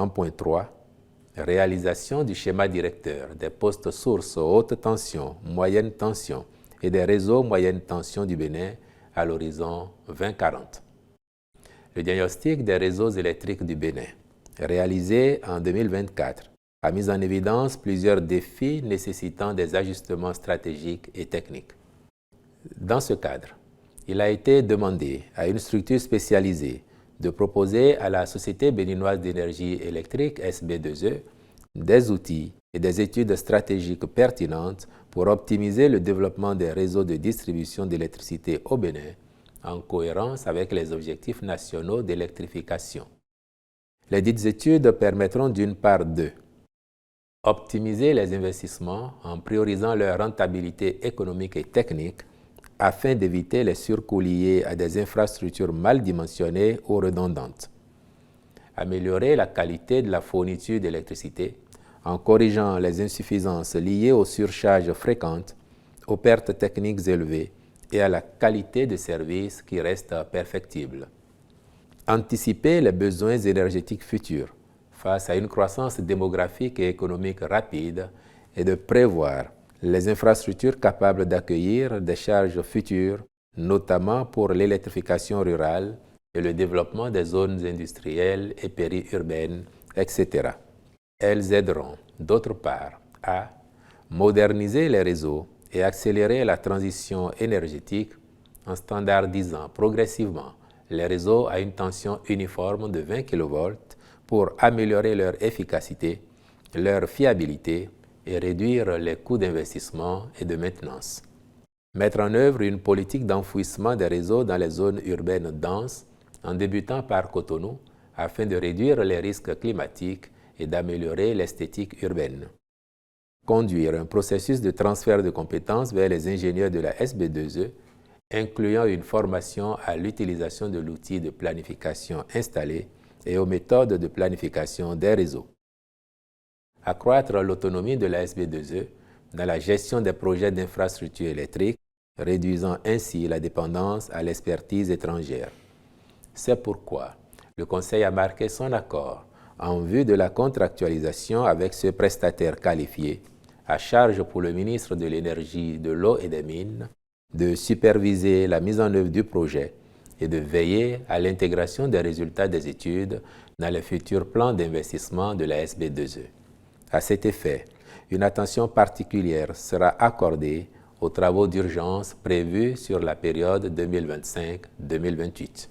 3.3, réalisation du schéma directeur des postes sources haute tension, moyenne tension et des réseaux moyenne tension du Bénin à l'horizon 2040. Le diagnostic des réseaux électriques du Bénin, réalisé en 2024, a mis en évidence plusieurs défis nécessitant des ajustements stratégiques et techniques. Dans ce cadre, il a été demandé à une structure spécialisée de proposer à la Société béninoise d'énergie électrique, SB2E, des outils et des études stratégiques pertinentes pour optimiser le développement des réseaux de distribution d'électricité au Bénin en cohérence avec les objectifs nationaux d'électrification. Les dites études permettront d'une part de optimiser les investissements en priorisant leur rentabilité économique et technique afin d'éviter les surcoûts liés à des infrastructures mal dimensionnées ou redondantes. Améliorer la qualité de la fourniture d'électricité en corrigeant les insuffisances liées aux surcharges fréquentes, aux pertes techniques élevées et à la qualité de service qui reste perfectible. Anticiper les besoins énergétiques futurs face à une croissance démographique et économique rapide et de prévoir les infrastructures capables d'accueillir des charges futures, notamment pour l'électrification rurale et le développement des zones industrielles et périurbaines, etc. Elles aideront, d'autre part, à moderniser les réseaux et accélérer la transition énergétique en standardisant progressivement les réseaux à une tension uniforme de 20 kV pour améliorer leur efficacité, leur fiabilité et réduire les coûts d'investissement et de maintenance. Mettre en œuvre une politique d'enfouissement des réseaux dans les zones urbaines denses en débutant par Cotonou afin de réduire les risques climatiques et d'améliorer l'esthétique urbaine. Conduire un processus de transfert de compétences vers les ingénieurs de la SB2E, incluant une formation à l'utilisation de l'outil de planification installé et aux méthodes de planification des réseaux. Accroître l'autonomie de la SB2E dans la gestion des projets d'infrastructures électriques, réduisant ainsi la dépendance à l'expertise étrangère. C'est pourquoi le Conseil a marqué son accord en vue de la contractualisation avec ce prestataire qualifié, à charge pour le ministre de l'Énergie, de l'Eau et des Mines de superviser la mise en œuvre du projet et de veiller à l'intégration des résultats des études dans les futurs plans d'investissement de la SB2E. À cet effet, une attention particulière sera accordée aux travaux d'urgence prévus sur la période 2025-2028.